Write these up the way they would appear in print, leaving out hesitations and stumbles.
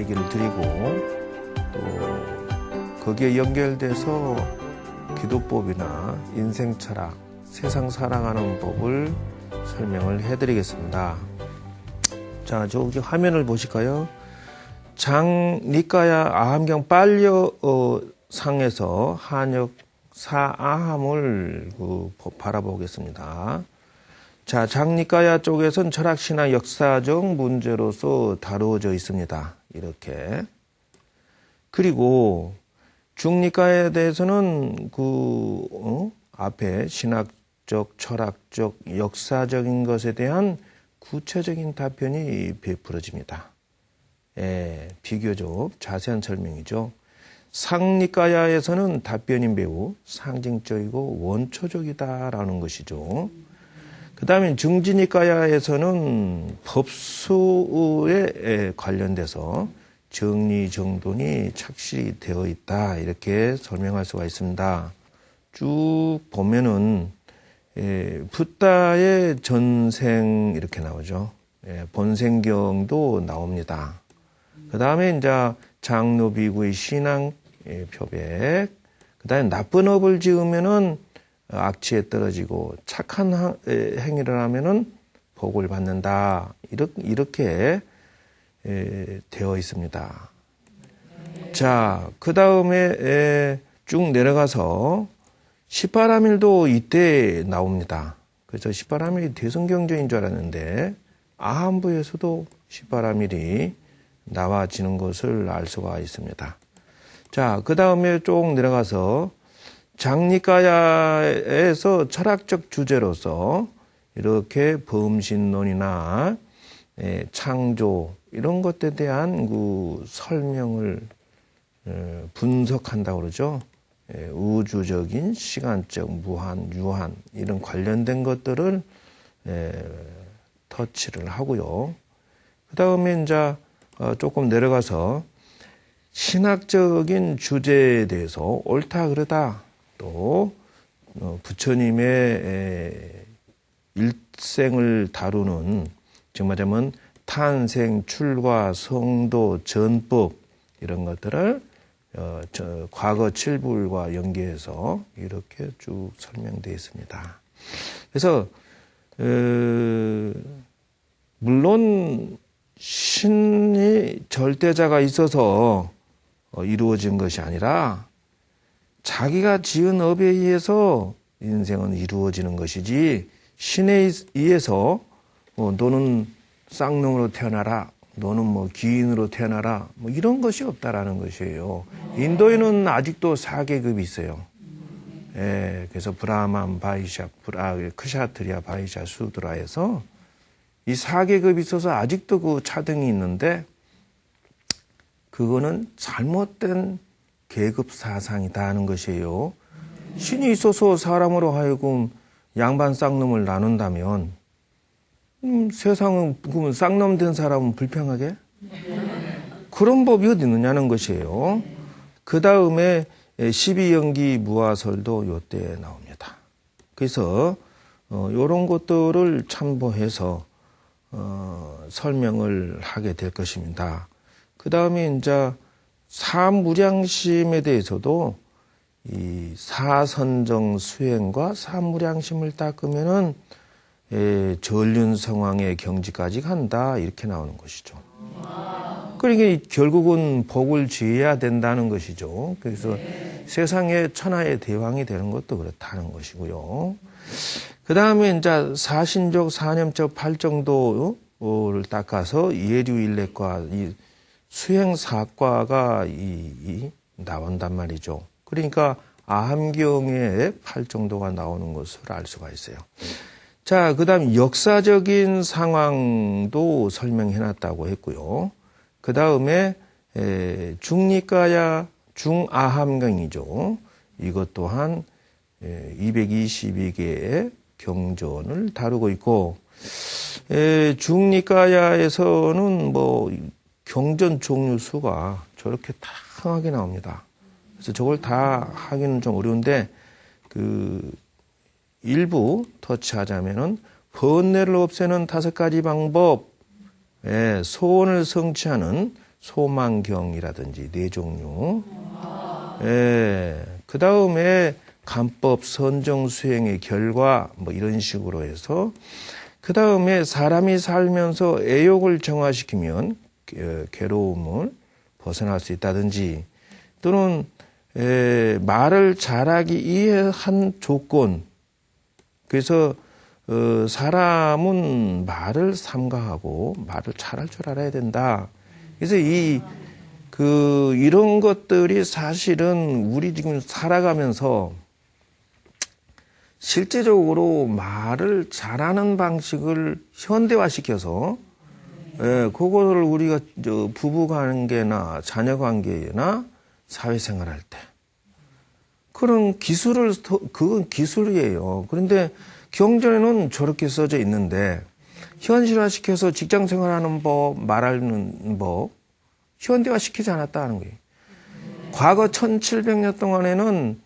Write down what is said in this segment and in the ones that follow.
얘기를 드리고 또 거기에 연결돼서 기도법이나 인생 철학, 세상 사랑하는 법을 설명을 해드리겠습니다. 자, 저기 화면을 보실까요? 장니까야 아함경 빨려 상에서 한역 사아함을 바라보겠습니다. 자, 장니까야 쪽에서는 철학신화 역사적 문제로서 다루어져 있습니다. 이렇게. 그리고 중니까야에 대해서는 앞에 신학적, 철학적, 역사적인 것에 대한 구체적인 답변이 베풀어집니다. 비교적 자세한 설명이죠. 상니까야에서는 답변이 매우 상징적이고 원초적이다라는 것이죠. 그 다음에 중지니까야에서는 법수에 관련돼서 정리정돈이 착실히 되어 있다 이렇게 설명할 수가 있습니다. 쭉 보면은 붓다의 전생 이렇게 나오죠. 본생경도 나옵니다. 그 다음에 이제 장로비구의 신앙 표백, 그 다음에 나쁜 업을 지으면은 악취에 떨어지고 착한 행위를 하면은 복을 받는다. 이렇게 되어 있습니다. 자, 그 다음에 쭉 내려가서 18아밀도 이때 나옵니다. 그래서 18아밀이 대성경전인 줄 알았는데 아함부에서도 18아밀이 나와지는 것을 알 수가 있습니다. 자, 그 다음에 쭉 내려가서 장니까야에서 철학적 주제로서 이렇게 범신론이나 창조 이런 것에 대한 그 설명을 분석한다고 그러죠. 우주적인 시간적 무한, 유한 이런 관련된 것들을 터치를 하고요. 그 다음에 이제 조금 내려가서 신학적인 주제에 대해서 옳다 그르다 또 부처님의 일생을 다루는 즉 말하자면 탄생, 출가, 성도, 전법 이런 것들을 과거 칠불과 연계해서 이렇게 쭉 설명되어 있습니다. 그래서 물론 신이 절대자가 있어서 이루어진 것이 아니라 자기가 지은 업에 의해서 인생은 이루어지는 것이지 신에 의해서 너는 쌍놈으로 태어나라, 너는 뭐 귀인으로 태어나라, 뭐 이런 것이 없다라는 것이에요. 인도에는 아직도 4계급이 있어요. 그래서 브라만, 바이샤, 크샤트리아, 바이샤, 수드라에서 이 4계급이 있어서 아직도 그 차등이 있는데 그거는 잘못된 계급 사상이다 하는 것이에요. 신이 있어서 사람으로 하여금 양반 쌍놈을 나눈다면 세상은 그러면 쌍놈 된 사람은 불평하게? 그런 법이 어디 있느냐는 것이에요. 그 다음에 12연기 무화설도 요때 나옵니다. 그래서 이런 것들을 참고해서 설명을 하게 될 것입니다. 그 다음에 이제 사무량심에 대해서도 이 사선정 수행과 사무량심을 닦으면은 전륜성왕의 경지까지 간다 이렇게 나오는 것이죠. 그러니까 결국은 복을 지어야 된다는 것이죠. 그래서 세상의 천하의 대왕이 되는 것도 그렇다는 것이고요. 그 다음에 이제 사신적, 사념적, 팔정도를 닦아서 예류일례과 이 수행사과가 나온단 말이죠. 그러니까 아함경에 팔정도가 나오는 것을 알 수가 있어요. 자, 그 다음 역사적인 상황도 설명해놨다고 했고요. 그 다음에 중니까야 중아함경이죠. 이것 또한 222개의 경전을 다루고 있고 중니까야에서는 뭐 경전 종류 수가 저렇게 다양하게 나옵니다. 그래서 저걸 다 하기는 좀 어려운데 일부 터치하자면은 번뇌를 없애는 5가지 방법, 소원을 성취하는 소망경이라든지 네 종류. 예. 그 다음에 간법, 선정, 수행의 결과 뭐 이런 식으로 해서 그 다음에 사람이 살면서 애욕을 정화시키면 괴로움을 벗어날 수 있다든지 또는 말을 잘하기 위한 조건. 그래서 사람은 말을 삼가하고 말을 잘할 줄 알아야 된다. 그래서 이런 것들이 사실은 우리 지금 살아가면서 실제적으로 말을 잘하는 방식을 현대화시켜서 그거를 우리가 부부 관계나 자녀 관계나 사회생활할 때 그런 그건 기술이에요. 그런데 경전에는 저렇게 써져 있는데 현실화시켜서 직장생활하는 법, 말하는 법 현대화시키지 않았다는 거예요. 과거 1700년 동안에는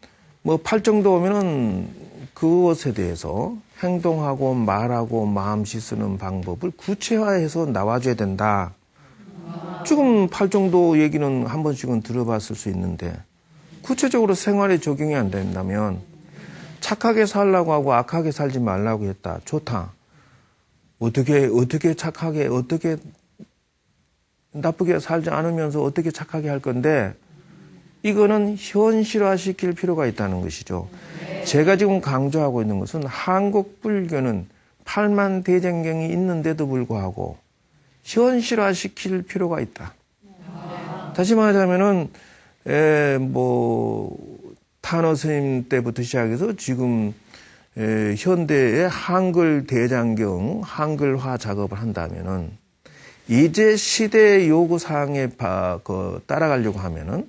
뭐 팔정도 오면은 그것에 대해서 행동하고 말하고 마음씨 쓰는 방법을 구체화해서 나와줘야 된다. 지금 팔정도 얘기는 한 번씩은 들어봤을 수 있는데 구체적으로 생활에 적용이 안 된다면 착하게 살라고 하고 악하게 살지 말라고 했다. 좋다. 어떻게 착하게, 어떻게 나쁘게 살지 않으면서 어떻게 착하게 할 건데 이거는 현실화시킬 필요가 있다는 것이죠. 제가 지금 강조하고 있는 것은 한국 불교는 8만 대장경이 있는데도 불구하고 현실화시킬 필요가 있다. 다시 말하자면은 탄어 스님 때부터 시작해서 지금 현대의 한글 대장경, 한글화 작업을 한다면은 이제 시대 요구사항에 따라가려고 하면은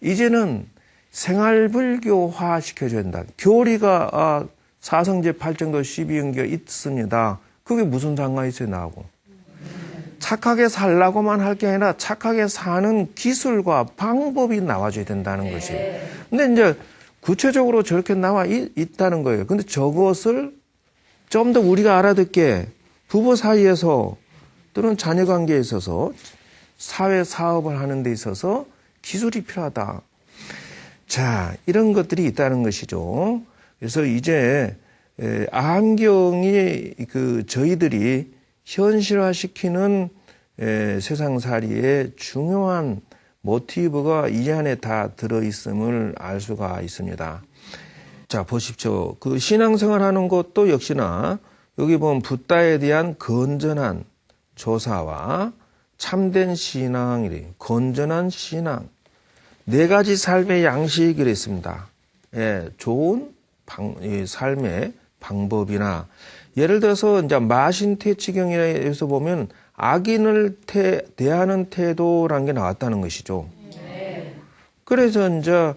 이제는 생활불교화 시켜줘야 된다. 교리가 사성제 8정도 12연계가 있습니다. 그게 무슨 상관이 있어요, 나하고. 착하게 살라고만 할 게 아니라 착하게 사는 기술과 방법이 나와줘야 된다는 것이. 근데 이제 구체적으로 저렇게 나와 있다는 거예요. 근데 저것을 좀 더 우리가 알아듣게 부부 사이에서 또는 자녀 관계에 있어서 사회 사업을 하는 데 있어서 기술이 필요하다. 자, 이런 것들이 있다는 것이죠. 그래서 이제 아함경이 저희들이 현실화시키는 세상살이의 중요한 모티브가 이 안에 다 들어있음을 알 수가 있습니다. 자, 보십시오. 그 신앙생활 하는 것도 역시나 여기 보면 붓다에 대한 건전한 조사와 참된 신앙이래요. 건전한 신앙. 4가지 삶의 양식을 했습니다. 좋은 삶의 방법이나 예를 들어서 이제 마신태치경에서 보면 악인을 대하는 태도라는 게 나왔다는 것이죠. 그래서 이제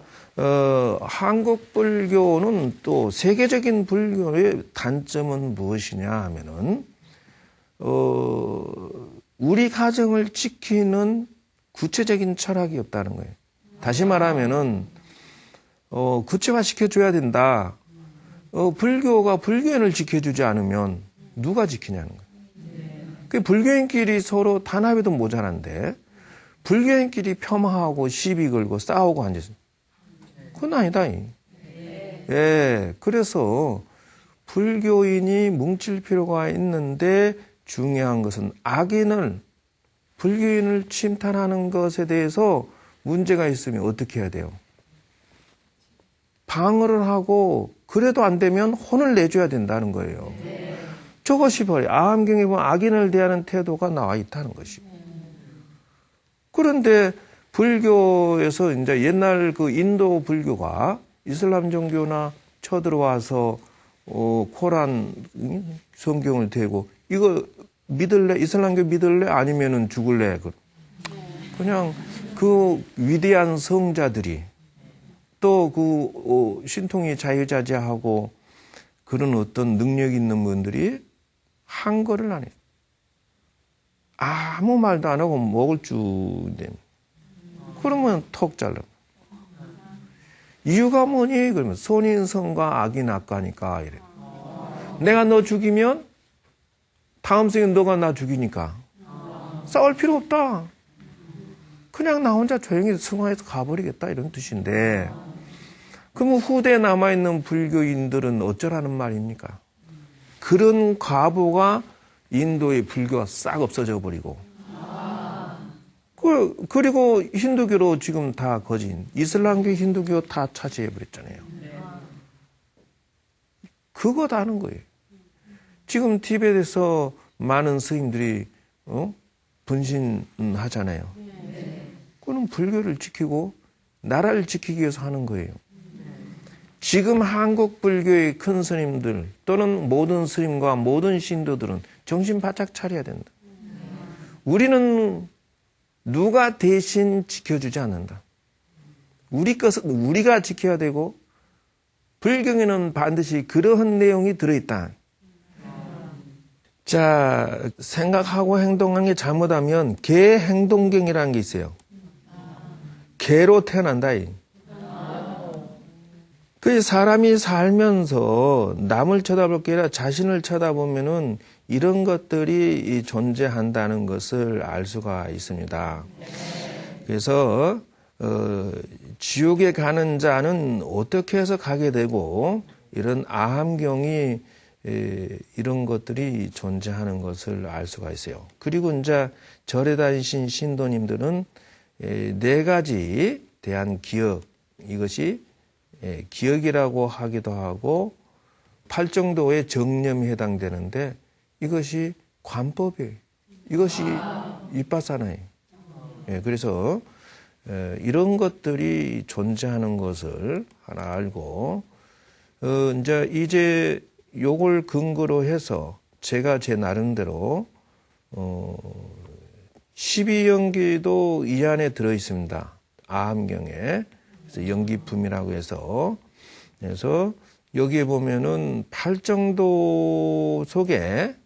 한국 불교는 또 세계적인 불교의 단점은 무엇이냐 하면은 우리 가정을 지키는 구체적인 철학이 없다는 거예요. 다시 말하면은 구체화시켜줘야 된다. 불교가 불교인을 지켜주지 않으면 누가 지키냐는 거예요. 그 불교인끼리 서로 단합해도 모자란데 불교인끼리 폄하하고 시비 걸고 싸우고 앉아서 그건 아니다. 그래서 불교인이 뭉칠 필요가 있는데 중요한 것은 불교인을 침탈하는 것에 대해서 문제가 있으면 어떻게 해야 돼요? 방어를 하고 그래도 안 되면 혼을 내줘야 된다는 거예요. 저것이 바로 아함경에 보면 악인을 대하는 태도가 나와 있다는 것이고. 그런데 불교에서 이제 옛날 인도 불교가 이슬람 종교나 쳐들어와서 코란 성경을 대고 이거 믿을래? 이슬람교 믿을래? 아니면은 죽을래? 그냥 그 위대한 성자들이 또 신통이 자유자재하고 그런 어떤 능력 있는 분들이 한 거를 안 해요. 아무 말도 안 하고 먹을 줄인데 그러면 턱 잘라. 이유가 뭐니? 그러면 선인성과 악인 악과니까 이래. 내가 너 죽이면 다음 생에 너가 나 죽이니까 싸울 필요 없다. 그냥 나 혼자 조용히 승화해서 가버리겠다 이런 뜻인데 그러면 후대에 남아있는 불교인들은 어쩌라는 말입니까? 그런 과보가 인도의 불교가 싹 없어져 버리고 그리고 힌두교로 지금 다 거진 이슬람교 힌두교 다 차지해 버렸잖아요. 그거 다는 거예요. 지금 티베트에서 많은 스님들이 분신하잖아요. 그건 불교를 지키고 나라를 지키기 위해서 하는 거예요. 지금 한국 불교의 큰 스님들 또는 모든 스님과 모든 신도들은 정신 바짝 차려야 된다. 우리는 누가 대신 지켜주지 않는다. 우리 것은 우리가 지켜야 되고 불경에는 반드시 그러한 내용이 들어있다. 자, 생각하고 행동하는 게 잘못하면 개 행동경이라는 게 있어요. 개로 태어난다. 그 사람이 살면서 남을 쳐다볼 게 아니라 자신을 쳐다보면은 이런 것들이 존재한다는 것을 알 수가 있습니다. 그래서 지옥에 가는 자는 어떻게 해서 가게 되고 이런 아함경이 이런 것들이 존재하는 것을 알 수가 있어요. 그리고 이제 절에 다니신 신도님들은 네 가지 대한 기억, 이것이 기억이라고 하기도 하고 팔정도의 정념에 해당되는데 이것이 관법이에요. 이것이 윗바사나예요. 그래서 이런 것들이 존재하는 것을 하나 알고 이제 요걸 근거로 해서 제가 제 나름대로 12연기도 이 안에 들어 있습니다. 아함경에. 그래서 연기품이라고 해서 그래서 여기에 보면은 팔정도 속에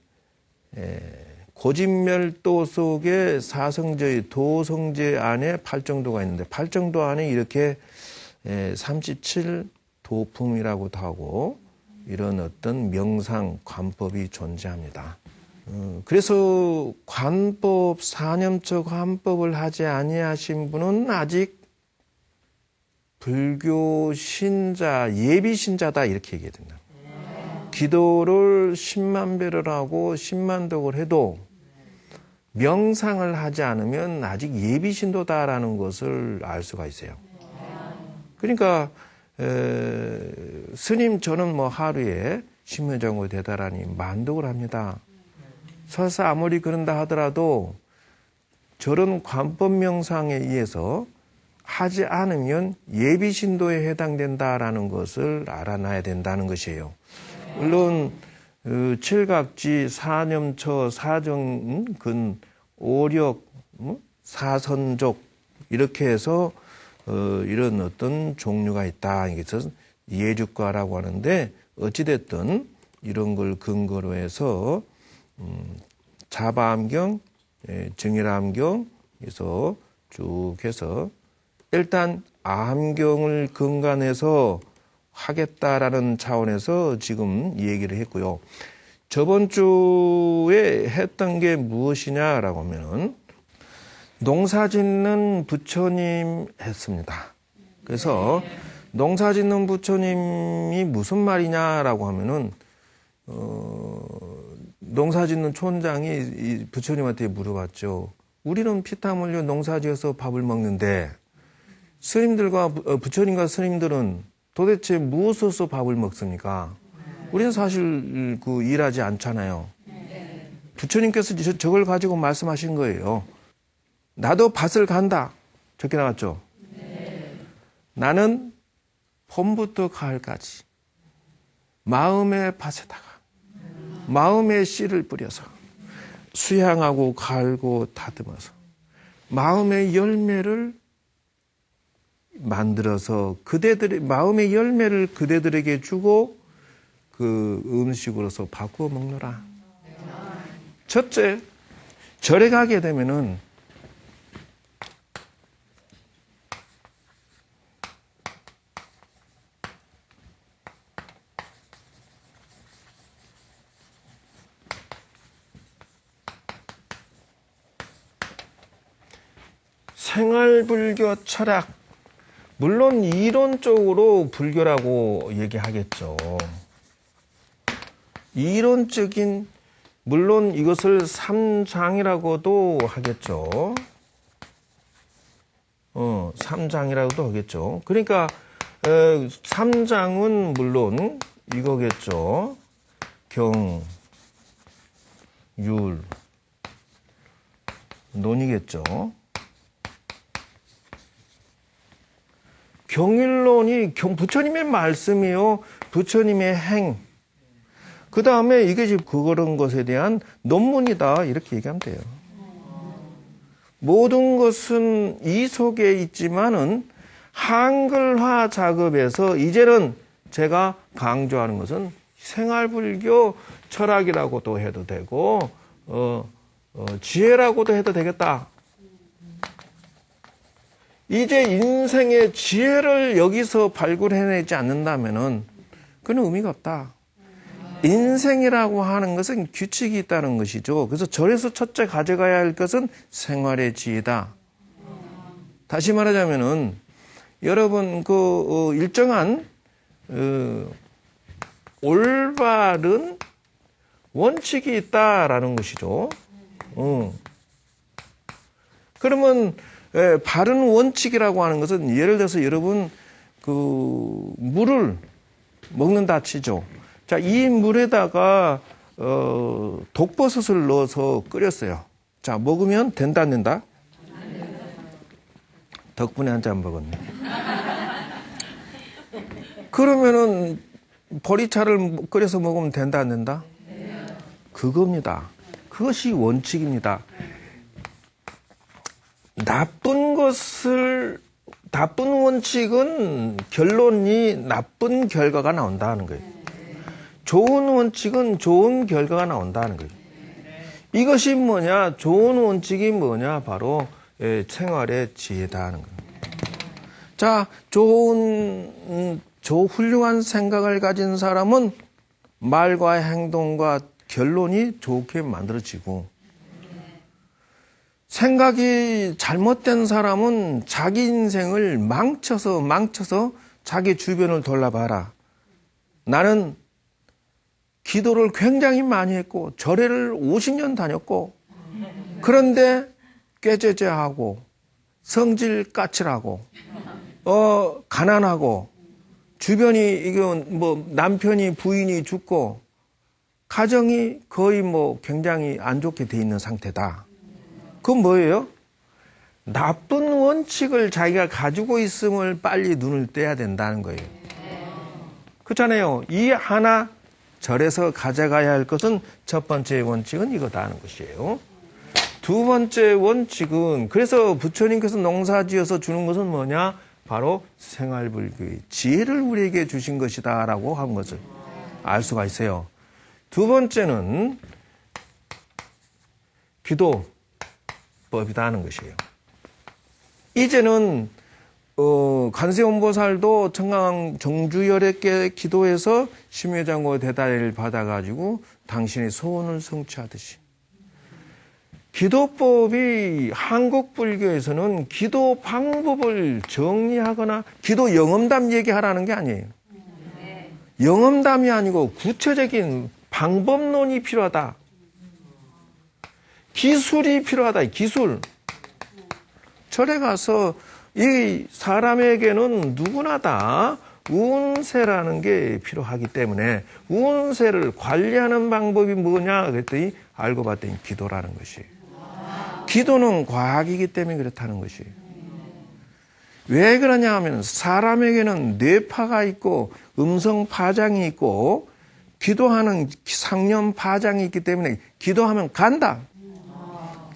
고진멸도 속에 사성제의 도성제 안에 팔정도가 있는데 팔정도 안에 이렇게 37 도품이라고도 하고 이런 어떤 명상 관법이 존재합니다. 그래서 관법 사념처 관법을 하지 아니하신 분은 아직 불교 신자 예비 신자다 이렇게 얘기해야 된다. 기도를 10만 배를 하고 10만 덕을 해도 명상을 하지 않으면 아직 예비 신도다라는 것을 알 수가 있어요. 그러니까 스님 저는 뭐 하루에 심회정오 대다라니 만덕을 합니다. 설사 아무리 그런다 하더라도 저런 관법 명상에 의해서 하지 않으면 예비 신도에 해당된다라는 것을 알아놔야 된다는 것이에요. 물론 칠각지, 사념처, 사정근, 오력, 사선족 이렇게 해서 이런 어떤 종류가 있다. 이것은 예주과라고 하는데 어찌됐든 이런 걸 근거로 해서 자바암경, 정일암경에서 쭉 해서 일단 암경을 근간해서 하겠다라는 차원에서 지금 얘기를 했고요. 저번 주에 했던 게 무엇이냐라고 하면은 농사 짓는 부처님 했습니다. 그래서 농사 짓는 부처님이 무슨 말이냐라고 하면은 농사 짓는 촌장이 이 부처님한테 물어봤죠. 우리는 피땀 흘려 농사 지어서 밥을 먹는데 스님들과 부처님과 스님들은 도대체 무엇으로서 밥을 먹습니까? 우리는 사실 일하지 않잖아요. 부처님께서 저걸 가지고 말씀하신 거예요. 나도 밭을 간다. 적게 나왔죠? 나는 봄부터 가을까지 마음의 밭에다가 마음의 씨를 뿌려서 수양하고 갈고 다듬어서 마음의 열매를 만들어서 그대들의 마음의 열매를 그대들에게 주고 그 음식으로서 바꾸어 먹노라. 첫째, 절에 가게 되면은 생활불교 철학, 물론 이론적으로 불교라고 얘기하겠죠. 이론적인, 물론 이것을 삼장이라고도 하겠죠. 삼장이라고도 하겠죠. 그러니까 삼장은 물론 이거겠죠. 경, 율, 논이겠죠. 경율론이 부처님의 말씀이요, 부처님의 행, 그 다음에 이것이 그런 것에 대한 논문이다, 이렇게 얘기하면 돼요. 모든 것은 이 속에 있지만은 한글화 작업에서 이제는 제가 강조하는 것은 생활불교 철학이라고도 해도 되고 지혜라고도 해도 되겠다. 이제 인생의 지혜를 여기서 발굴해내지 않는다면은 그건 의미가 없다. 인생이라고 하는 것은 규칙이 있다는 것이죠. 그래서 절에서 첫째 가져가야 할 것은 생활의 지혜다. 다시 말하자면은 여러분 일정한 올바른 원칙이 있다라는 것이죠. 그러면 바른 원칙이라고 하는 것은 예를 들어서 여러분 물을 먹는다 치죠. 자, 이 물에다가 독버섯을 넣어서 끓였어요. 자, 먹으면 된다 안 된다? 덕분에 한 잔 먹었네. 그러면은 보리차를 끓여서 먹으면 된다 안 된다? 그겁니다. 그것이 원칙입니다. 나쁜 원칙은 결론이 나쁜 결과가 나온다는 거예요. 좋은 원칙은 좋은 결과가 나온다는 거예요. 이것이 뭐냐? 좋은 원칙이 뭐냐? 바로 생활의 지혜다 하는 거예요. 자, 훌륭한 생각을 가진 사람은 말과 행동과 결론이 좋게 만들어지고, 생각이 잘못된 사람은 자기 인생을 망쳐서 자기 주변을 돌아봐라. 나는 기도를 굉장히 많이 했고 절에를 50년 다녔고 그런데 꾀죄죄하고 성질 까칠하고 가난하고 주변이 남편이 부인이 죽고 가정이 거의 굉장히 안 좋게 돼 있는 상태다. 그건 뭐예요? 나쁜 원칙을 자기가 가지고 있음을 빨리 눈을 떼야 된다는 거예요. 그렇잖아요. 이 하나 절에서 가져가야 할 것은 첫 번째 원칙은 이거다 하는 것이에요. 두 번째 원칙은, 그래서 부처님께서 농사지어서 주는 것은 뭐냐? 바로 생활불교의 지혜를 우리에게 주신 것이다 라고 한 것을 알 수가 있어요. 두 번째는 기도법이다 하는 것이에요. 이제는 관세음보살도 청강 정주열애께 기도해서 심회장고 대다리를 받아가지고 당신의 소원을 성취하듯이, 기도법이 한국 불교에서는 기도 방법을 정리하거나 기도 영험담 얘기하라는 게 아니에요. 영험담이 아니고 구체적인 방법론이 필요하다. 기술이 필요하다. 기술. 절에 가서 이 사람에게는 누구나 다 운세라는 게 필요하기 때문에 운세를 관리하는 방법이 뭐냐 그랬더니 알고 봤더니 기도라는 것이. 기도는 과학이기 때문에 그렇다는 것이. 왜 그러냐 하면 사람에게는 뇌파가 있고 음성 파장이 있고 기도하는 상념 파장이 있기 때문에 기도하면 간다.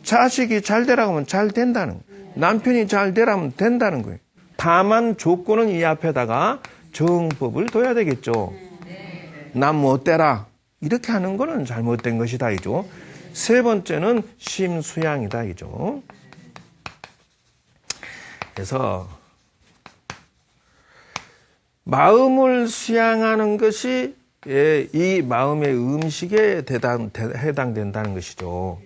자식이 잘 되라고 하면 잘 된다는 거예요. 남편이 잘 되라면 된다는 거예요. 다만 조건은 이 앞에다가 정법을 둬야 되겠죠. 남 못 되라 이렇게 하는 거는 잘못된 것이다 이죠. 세 번째는 심수양이다 이죠. 그래서 마음을 수양하는 것이 이 마음의 음식에 해당된다는 것이죠.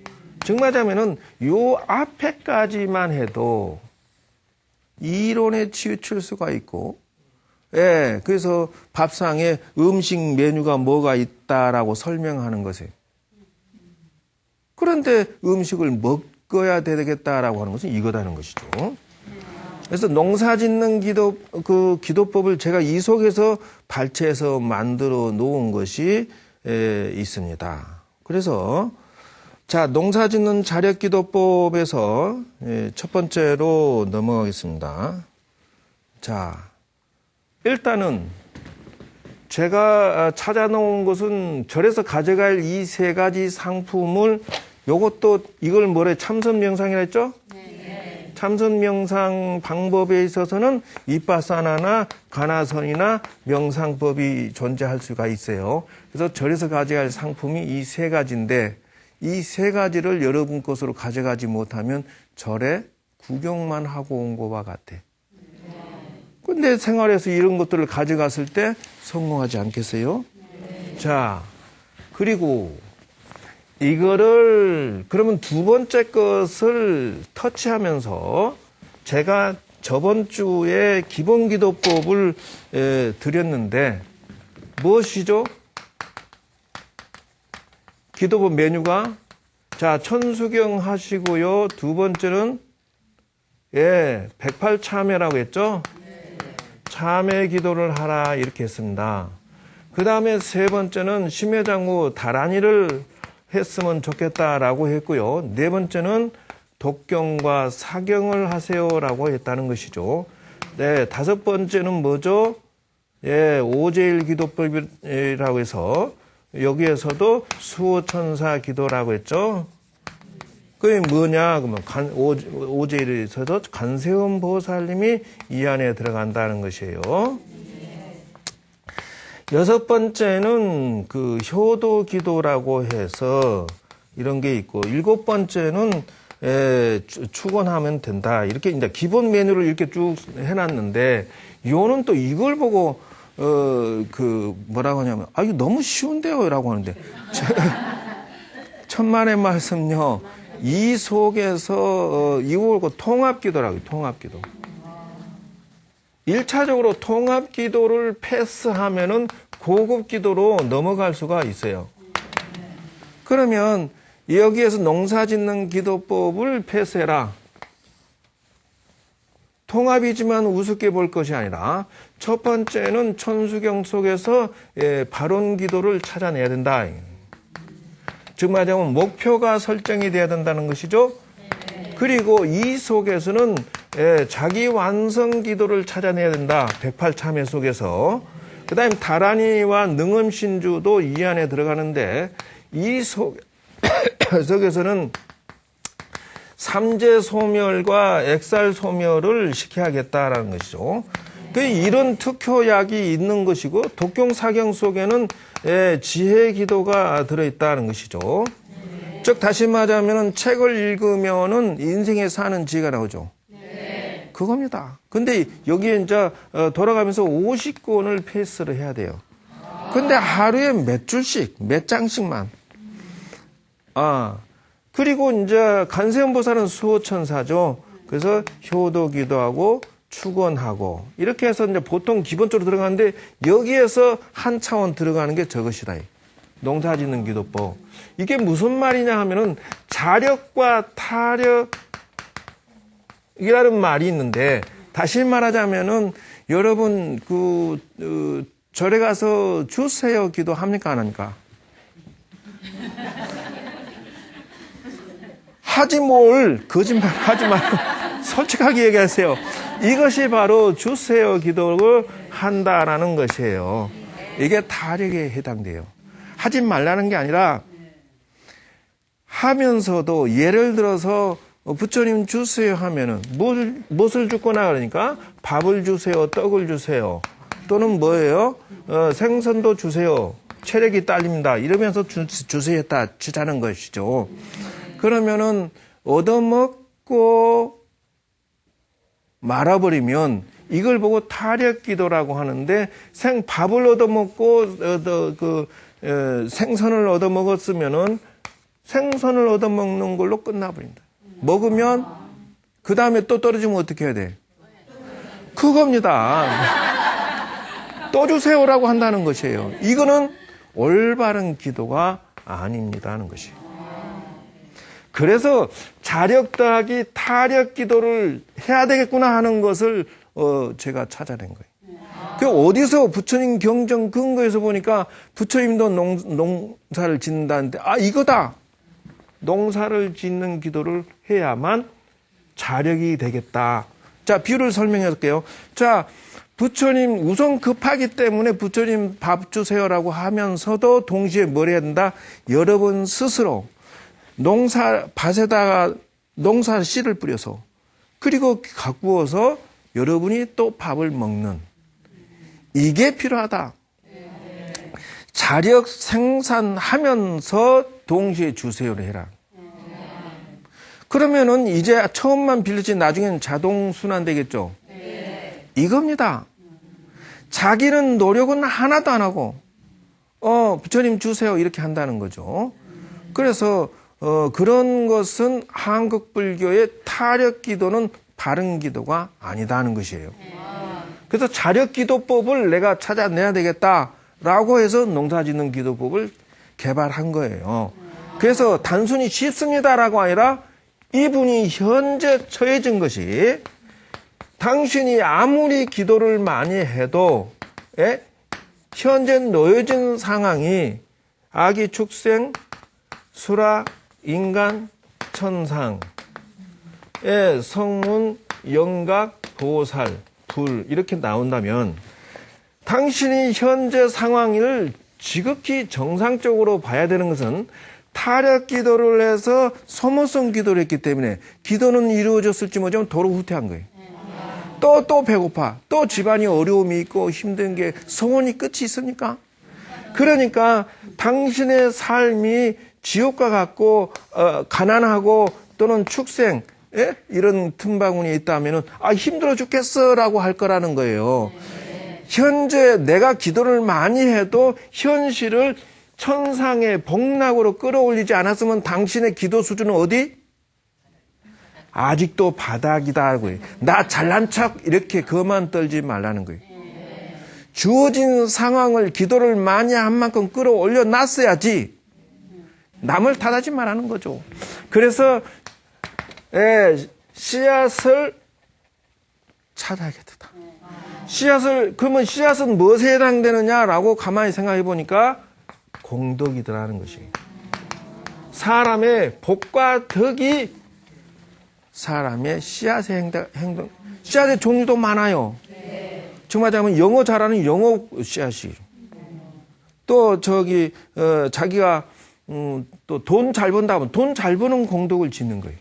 즉 말하자면은 요 앞에까지만 해도 이론에 치우칠 수가 있고, 예, 그래서 밥상에 음식 메뉴가 뭐가 있다라고 설명하는 것이에요. 그런데 음식을 먹어야 되겠다라고 하는 것은 이거다는 것이죠. 그래서 농사 짓는 기도법을 제가 이 속에서 발췌해서 만들어 놓은 것이 있습니다. 그래서 자, 농사 짓는 자력 기도법에서 첫 번째로 넘어가겠습니다. 자, 일단은 제가 찾아놓은 것은 절에서 가져갈 이 세 가지 상품을 요것도 이걸 뭐래 참선 명상이라 했죠? 네. 참선 명상 방법에 있어서는 이빠사나나 가나선이나 명상법이 존재할 수가 있어요. 그래서 절에서 가져갈 상품이 이 세 가지인데 이 세 가지를 여러분 것으로 가져가지 못하면 절에 구경만 하고 온 것과 같아. 근데 생활에서 이런 것들을 가져갔을 때 성공하지 않겠어요? 자, 그리고 이거를 그러면 두 번째 것을 터치하면서 제가 저번 주에 기본 기도법을 드렸는데 무엇이죠? 기도법 메뉴가 자, 천수경 하시고요. 두 번째는 108참회라고 했죠? 참회 기도를 하라 이렇게 했습니다. 그 다음에 세 번째는 심회장후 다란이를 했으면 좋겠다라고 했고요. 네 번째는 독경과 사경을 하세요라고 했다는 것이죠. 네, 다섯 번째는 뭐죠? 오제일 기도법이라고 해서 여기에서도 수호천사 기도라고 했죠. 그게 뭐냐? 그러면 오제일에서도 간세음 보살님이 이 안에 들어간다는 것이에요. 여섯 번째는 그 효도 기도라고 해서 이런 게 있고, 일곱 번째는 축원하면 된다. 이렇게 이제 기본 메뉴를 이렇게 쭉 해놨는데, 요는 또 이걸 보고 뭐라고 하냐면, 이거 너무 쉬운데요? 라고 하는데, 천만의 말씀요. 이 속에서 이걸 통합기도라고요. 통합기도. 1차적으로 통합기도를 패스하면은 고급기도로 넘어갈 수가 있어요. 그러면 여기에서 농사짓는 기도법을 패스해라. 통합이지만 우습게 볼 것이 아니라 첫 번째는 천수경 속에서 바론 기도를 찾아내야 된다. 즉 말하자면 목표가 설정이 돼야 된다는 것이죠. 그리고 이 속에서는 자기 완성 기도를 찾아내야 된다. 108참회 속에서. 그 다음에 다란이와 능엄신주도 이 안에 들어가는데 이 속에서는 삼재소멸과 액살소멸을 시켜야겠다라는 것이죠. 이런 특효약이 있는 것이고 독경사경 속에는 지혜 기도가 들어있다는 것이죠. 즉 다시 말하면 책을 읽으면은 인생에 사는 지혜가 나오죠. 그겁니다. 근데 여기에 이제 돌아가면서 50권을 패스를 해야 돼요. 근데 하루에 몇 줄씩, 몇 장씩만. 그리고 이제 간세음보살은 수호천사죠. 그래서 효도 기도하고 축원하고 이렇게 해서 이제 보통 기본적으로 들어가는데 여기에서 한 차원 들어가는 게 저것이다. 농사짓는 기도법. 이게 무슨 말이냐 하면은 자력과 타력이라는 말이 있는데 다시 말하자면은 여러분 절에 가서 주세요 기도 합니까 안 합니까? 하지 뭘 거짓말 하지 말고 솔직하게 얘기하세요. 이것이 바로 주세요 기도를 한다라는 것이에요. 이게 타력에 해당돼요. 하지 말라는 게 아니라 하면서도 예를 들어서 부처님 주세요 하면은 무엇을 줬거나 그러니까 밥을 주세요, 떡을 주세요. 또는 뭐예요? 생선도 주세요. 체력이 딸립니다. 이러면서 주세요 했다 주자는 것이죠. 그러면은 얻어먹고 말아버리면 이걸 보고 타력기도라고 하는데 밥을 얻어먹고 생선을 얻어먹었으면은 생선을 얻어먹는 걸로 끝나버린다. 먹으면 그 다음에 또 떨어지면 어떻게 해야 돼? 그겁니다. 또 주세요라고 한다는 것이에요. 이거는 올바른 기도가 아닙니다 하는 것이에요. 그래서 자력 더하기 타력 기도를 해야 되겠구나 하는 것을 제가 찾아낸 거예요. 그 어디서 부처님 경전 근거에서 보니까 부처님도 농사를 짓는다는데 이거다. 농사를 짓는 기도를 해야만 자력이 되겠다. 자, 비유를 설명해 볼게요. 자, 부처님 우선 급하기 때문에 부처님 밥 주세요라고 하면서도 동시에 뭘 해야 된다? 여러분 스스로 밭에다가 농사 씨를 뿌려서 그리고 가꾸어서 여러분이 또 밥을 먹는 이게 필요하다. 자력 생산하면서 동시에 주세요를 해라. 그러면은 이제 처음만 빌리지 나중에는 자동 순환 되겠죠. 이겁니다. 자기는 노력은 하나도 안 하고 부처님 주세요 이렇게 한다는 거죠. 그래서 그런 것은 한국 불교의 타력 기도는 바른 기도가 아니다 하는 것이에요. 그래서 자력 기도법을 내가 찾아내야 되겠다라고 해서 농사짓는 기도법을 개발한 거예요. 그래서 단순히 쉽습니다라고 아니라 이분이 현재 처해진 것이 당신이 아무리 기도를 많이 해도 현재 놓여진 상황이 아기 축생, 수라, 인간, 천상의 성문, 영각, 보살, 불 이렇게 나온다면 당신이 현재 상황을 지극히 정상적으로 봐야 되는 것은 타력 기도를 해서 소모성 기도를 했기 때문에 기도는 이루어졌을지 모르지만 도로 후퇴한 거예요. 또 배고파. 또 집안이 어려움이 있고 힘든 게 소원이 끝이 있습니까? 그러니까 당신의 삶이 지옥과 같고 가난하고 또는 축생 이런 틈바구니에 있다면 힘들어 죽겠어라고 할 거라는 거예요. 현재 내가 기도를 많이 해도 현실을 천상의 복락으로 끌어올리지 않았으면 당신의 기도 수준은 어디? 아직도 바닥이다. 나 잘난 척 이렇게 그만 떨지 말라는 거예요. 주어진 상황을 기도를 많이 한 만큼 끌어올려 놨어야지 남을 탓하지 말라는 거죠. 그래서 씨앗을 찾아야겠다. 그러면 씨앗은 무엇에 해당되느냐라고 가만히 생각해 보니까 공덕이더라는 것이에요. 사람의 복과 덕이 사람의 씨앗의 행동, 씨앗의 종류도 많아요. 정말 하면 영어 잘하는 영어 씨앗이. 또 자기가 또 돈 잘 번다 하면 돈 잘 버는 공덕을 짓는 거예요.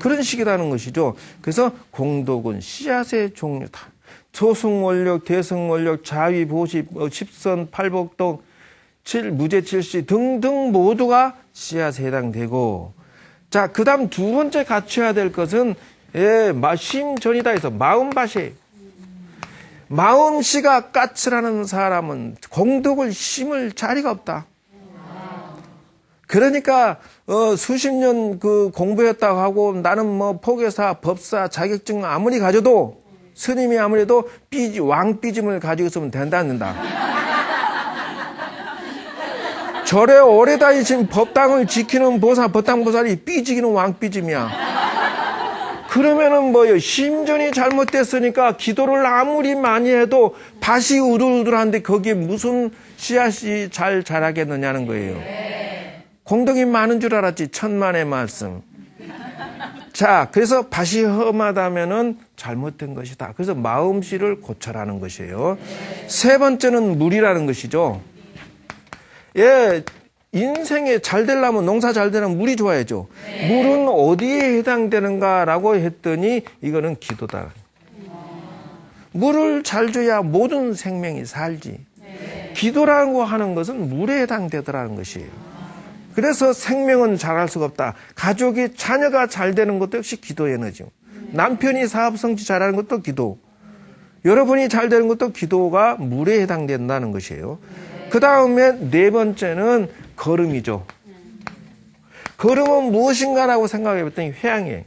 그런 식이라는 것이죠. 그래서 공덕은 씨앗의 종류다. 소승원력, 대승원력, 자위, 보시, 십선, 팔복동, 무제칠시 등등 모두가 씨앗에 해당되고 자, 그 다음 두 번째 갖춰야 될 것은 심전이다 해서 마음밭이에요. 마음씨가 까칠하는 사람은 공덕을 심을 자리가 없다. 그러니까 수십 년 공부했다고 하고 나는 포교사, 법사 자격증 아무리 가져도 스님이 아무래도 왕삐짐을 가지고 있으면 된다. 절에 오래 다니신 법당을 지키는 법당보살이 삐지기는 왕삐짐이야. 그러면은 심전이 잘못됐으니까 기도를 아무리 많이 해도 밭이 우둘우둘한데 거기에 무슨 씨앗이 잘 자라겠느냐는 거예요. 공덕이 많은 줄 알았지. 천만의 말씀. 자, 그래서 밭이 험하다면은 잘못된 것이다. 그래서 마음씨를 고쳐라는 것이에요. 세 번째는 물이라는 것이죠. 인생에 잘 되려면 농사 잘 되려면 물이 좋아야죠. 물은 어디에 해당되는가라고 했더니 이거는 기도다. 물을 잘 줘야 모든 생명이 살지. 기도라고 하는 것은 물에 해당되더라는 것이에요. 그래서 생명은 잘할 수가 없다. 가족이 자녀가 잘 되는 것도 역시 기도 에너지고 남편이 사업 성취 잘하는 것도 기도. 여러분이 잘 되는 것도 기도가 물에 해당된다는 것이에요. 그 다음에 네 번째는 걸음이죠. 걸음은 무엇인가라고 생각해 봤더니 회양이에요.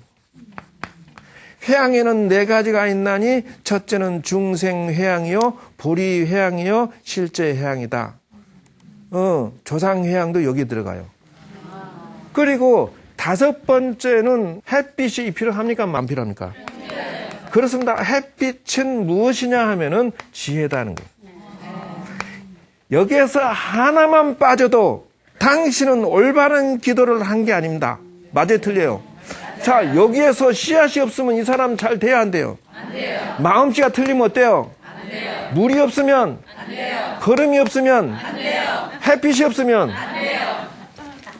회양에는 4가지가 있나니 첫째는 중생회양이요 보리회양이요 실제회양이다. 조상회양도 여기 들어가요. 그리고 5번째는 햇빛이 필요합니까? 안 필요합니까? 그렇습니다. 햇빛은 무엇이냐 하면은 지혜다는 거예요. 여기에서 하나만 빠져도 당신은 올바른 기도를 한 게 아닙니다. 맞아요, 틀려요? 자, 여기에서 씨앗이 없으면 이 사람 잘 돼야 안 돼요? 안 돼요. 마음씨가 틀리면 어때요? 안 돼요. 물이 없으면? 안 돼요. 걸음이 없으면? 안 돼요. 햇빛이 없으면? 안 돼요.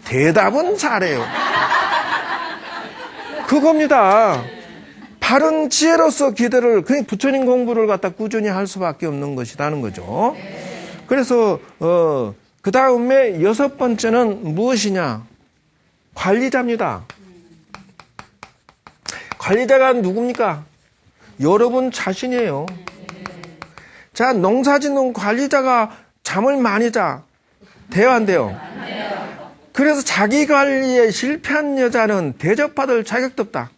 대답은 잘해요. 그겁니다. 바른 지혜로서 기도를, 그냥 부처님 공부를 갖다 꾸준히 할 수밖에 없는 것이라는 거죠. 그래서, 그 다음에 6번째는 무엇이냐? 관리자입니다. 관리자가 누굽니까? 여러분 자신이에요. 자, 농사 짓는 관리자가 잠을 많이 자. 돼요, 안 돼요? 그래서 자기 관리에 실패한 여자는 대접받을 자격도 없다.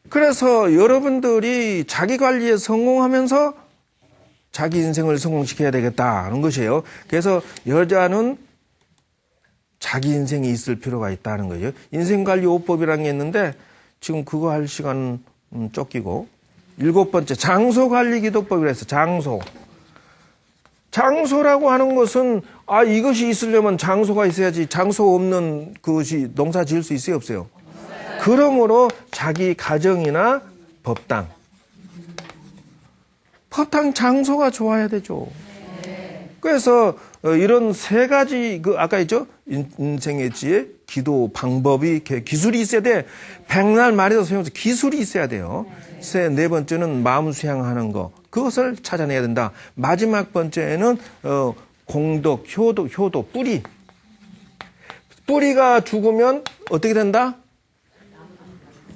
그래서 여러분들이 자기 관리에 성공하면서 자기 인생을 성공시켜야 되겠다는 것이에요. 그래서 여자는 자기 인생이 있을 필요가 있다는 거죠. 인생관리 5법이라는 게 있는데 지금 그거 할 시간은 쫓기고 7번째 장소관리기도법이라 해서 장소라고 하는 것은 이것이 있으려면 장소가 있어야지 장소 없는 그것이 농사 지을 수 있어요 없어요? 그러므로 자기 가정이나 법당 장소가 좋아야 되죠. 그래서 이런 3가지 아까 있죠? 인생의 지혜, 기도 방법이 기술이 있어야 돼. 백날 말해서 소용없어. 기술이 있어야 돼요. 4번째는 마음 수양하는 거. 그것을 찾아내야 된다. 마지막 번째는 공덕, 효도, 뿌리. 뿌리가 죽으면 어떻게 된다?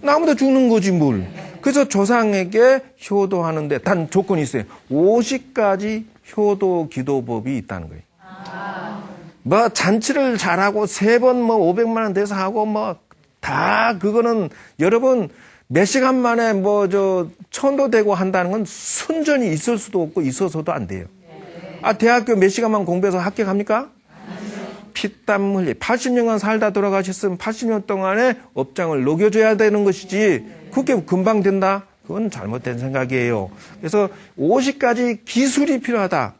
나무도 죽는 거지 뭘. 그래서 조상에게 효도하는데 단 조건이 있어요. 50가지 효도 기도법이 있다는 거예요. 뭐 잔치를 잘하고 3번 500만 원 대서 하고 다 그거는 여러분 몇 시간 만에 천도 되고 한다는 건 순전히 있을 수도 없고 있어서도 안 돼요. 대학교 몇 시간만 공부해서 합격합니까? 피땀 흘리 80년간 살다 돌아가셨으면 80년 동안에 업장을 녹여줘야 되는 것이지 그게 금방 된다? 그건 잘못된 생각이에요. 그래서 50가지 기술이 필요하다.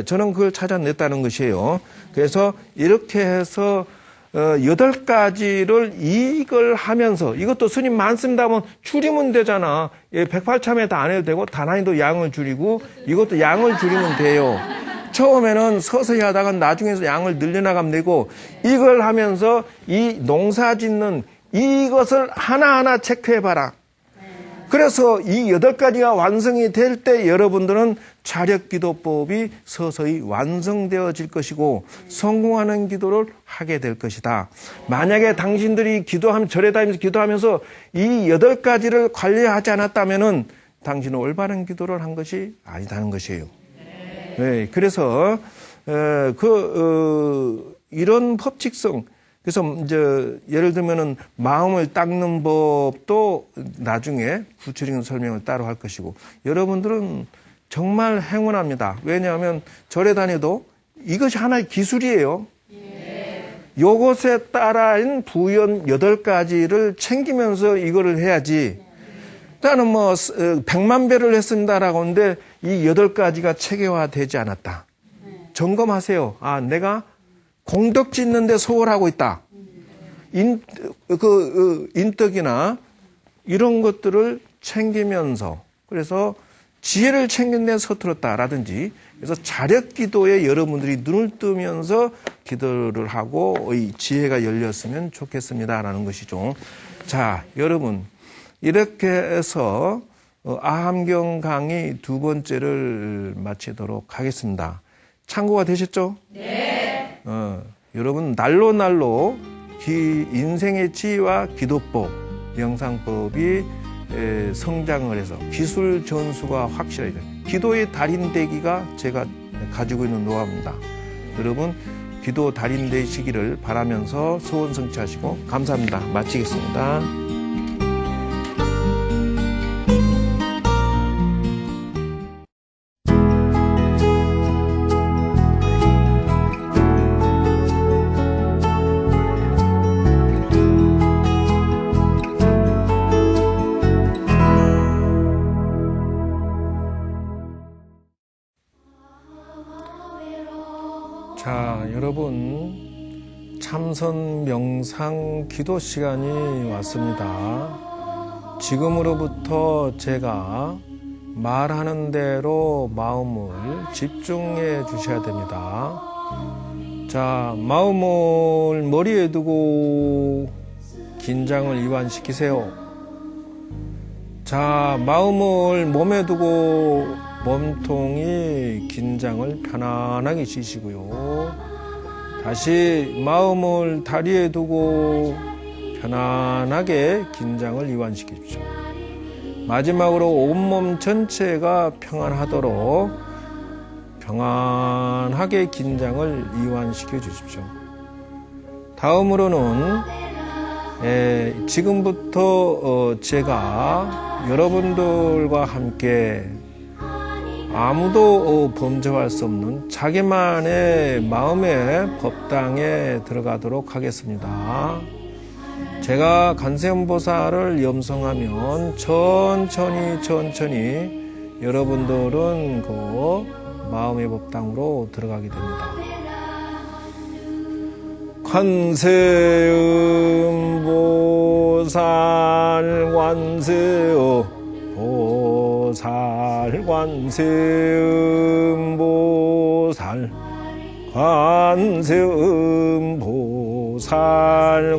저는 그걸 찾아냈다는 것이에요. 그래서 이렇게 해서 8가지를 이걸 하면서 이것도 스님 많습니다 하면 줄이면 되잖아. 108참에 다 안 해도 되고 단한이도 양을 줄이고 이것도 양을 줄이면 돼요. 처음에는 서서히 하다가 나중에서 양을 늘려나가면 되고 이걸 하면서 이 농사 짓는 이것을 하나하나 체크해봐라. 그래서 이 8가지가 완성이 될 때 여러분들은 자력기도법이 서서히 완성되어질 것이고 성공하는 기도를 하게 될 것이다. 만약에 당신들이 절에 다니면서 기도하면서 이 8가지를 관리하지 않았다면은 당신은 올바른 기도를 한 것이 아니다는 것이에요. 네, 그래서 이런 법칙성, 그래서 예를 들면은 마음을 닦는 법도 나중에 구체적인 설명을 따로 할 것이고 여러분들은 정말 행운합니다. 왜냐하면 절에 다녀도 이것이 하나의 기술이에요. 요것에 따라인 부연 8가지를 챙기면서 이거를 해야지. 나는 100만 배를 했습니다라고 하는데 이 8가지가 체계화되지 않았다. 점검하세요. 내가 공덕 짓는데 소홀하고 있다. 인덕이나 이런 것들을 챙기면서 그래서 지혜를 챙긴 데 서툴었다라든지 그래서 자력 기도에 여러분들이 눈을 뜨면서 기도를 하고 이 지혜가 열렸으면 좋겠습니다라는 것이죠. 자, 여러분 이렇게 해서 아함경 강의 2번째를 마치도록 하겠습니다. 참고가 되셨죠? 네. 여러분 날로 인생의 지혜와 기도법, 명상법이 성장을 해서 기술 전수가 확실하게 기도의 달인 되기가 제가 가지고 있는 노하우입니다. 여러분 기도 달인 되시기를 바라면서 소원 성취하시고 감사합니다. 마치겠습니다. 자, 여러분, 참선 명상 기도 시간이 왔습니다. 지금으로부터 제가 말하는 대로 마음을 집중해 주셔야 됩니다. 자, 마음을 머리에 두고 긴장을 이완시키세요. 자, 마음을 몸에 두고 몸통이 긴장을 편안하게 쉬시고요. 다시 마음을 다리에 두고 편안하게 긴장을 이완시키십시오. 마지막으로 온몸 전체가 평안하도록 평안하게 긴장을 이완시켜 주십시오. 다음으로는 지금부터 제가 여러분들과 함께 아무도 범접할 수 없는 자기만의 마음의 법당에 들어가도록 하겠습니다. 제가 관세음보살을 염송하면 천천히 여러분들은 그 마음의 법당으로 들어가게 됩니다. 관세음보살 관세음보살 관세음보살 관세음보살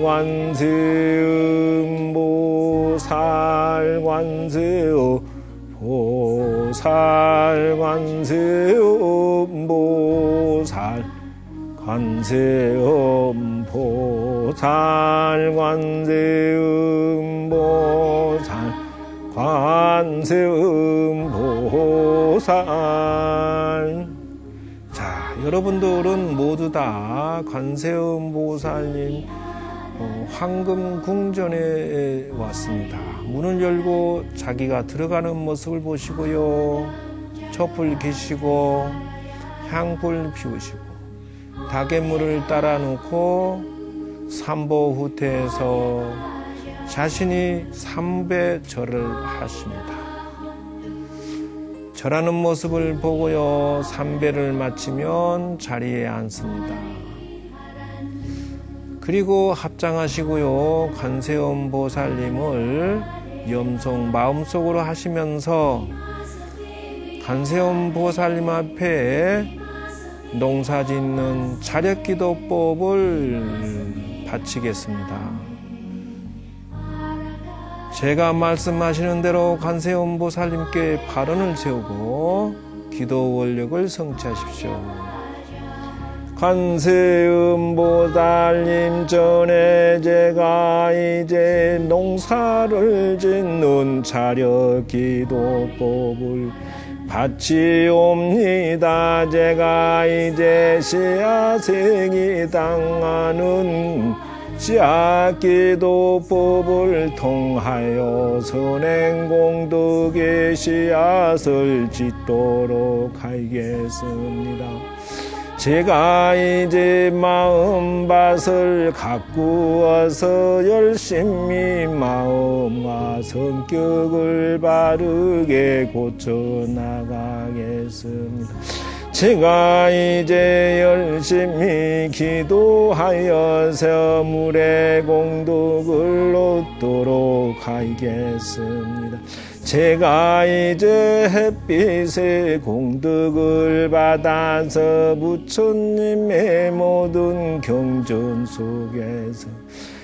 관세음보살 관세음보살 관세음보살 관세음보살 관세음보살. 자, 여러분들은 모두 다 관세음보살님 황금궁전에 왔습니다. 문을 열고 자기가 들어가는 모습을 보시고요. 촛불 켜시고 향불 피우시고 다개물을 따라 놓고 삼보후퇴해서 자신이 3배 절을 하십니다. 절하는 모습을 보고요. 3배를 마치면 자리에 앉습니다. 그리고 합장하시고요. 관세음보살님을 염송 마음속으로 하시면서 관세음보살님 앞에 농사짓는 자력기도법을 바치겠습니다. 제가 말씀하시는 대로 관세음보살님께 발언을 세우고 기도 원력을 성취하십시오. 관세음보살님 전에 제가 이제 농사를 짓는 자력기도법을 바치옵니다. 제가 이제 씨앗생이 당하는 씨앗기도법을 통하여 선행공덕의 씨앗을 짓도록 하겠습니다. 제가 이제 마음밭을 가꾸어서 열심히 마음과 성격을 바르게 고쳐나가겠습니다. 제가 이제 열심히 기도하여서 물의 공덕을 얻도록 하겠습니다. 제가 이제 햇빛의 공덕을 받아서 부처님의 모든 경전 속에서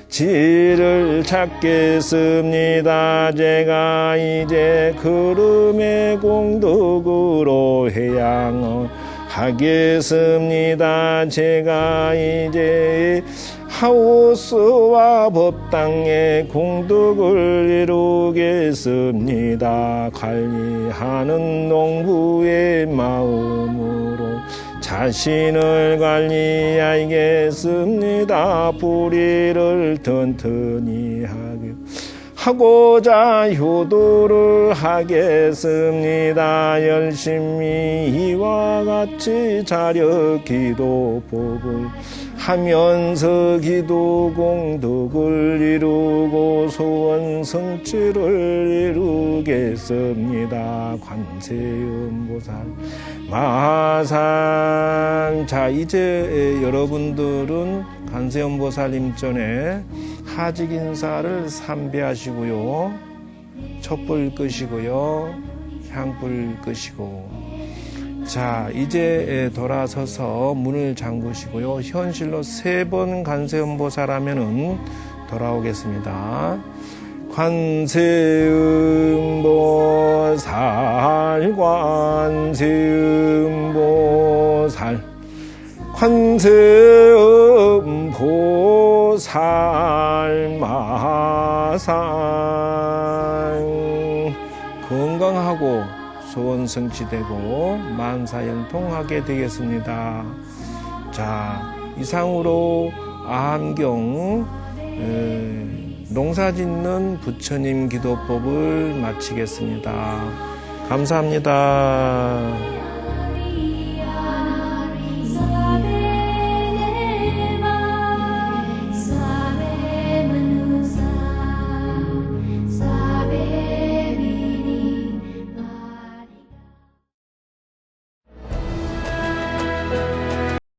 지를 찾겠습니다. 제가 이제 구름의 공덕으로 해양을 하겠습니다. 제가 이제 하우스와 법당의 공덕을 이루겠습니다. 관리하는 농부의 마음으로 자신을 관리하겠습니다. 뿌리를 튼튼히 하고자 효도를 하겠습니다. 열심히 이와 같이 자력 기도법을 하면서 기도 공덕을 이루고 소원 성취를 주겠습니다. 관세음보살 마상. 자, 이제 여러분들은 관세음보살님 전에 하직 인사를 삼배하시고요. 촛불 끄시고요. 향불 끄시고. 자, 이제 돌아서서 문을 잠그시고요. 현실로 3번 관세음보살 하면은 돌아오겠습니다. 관세음보살, 관세음보살, 관세음보살 마상. 건강하고 소원 성취되고 만사형통하게 되겠습니다. 자, 이상으로 암경 농사짓는 부처님 기도법을 마치겠습니다. 감사합니다.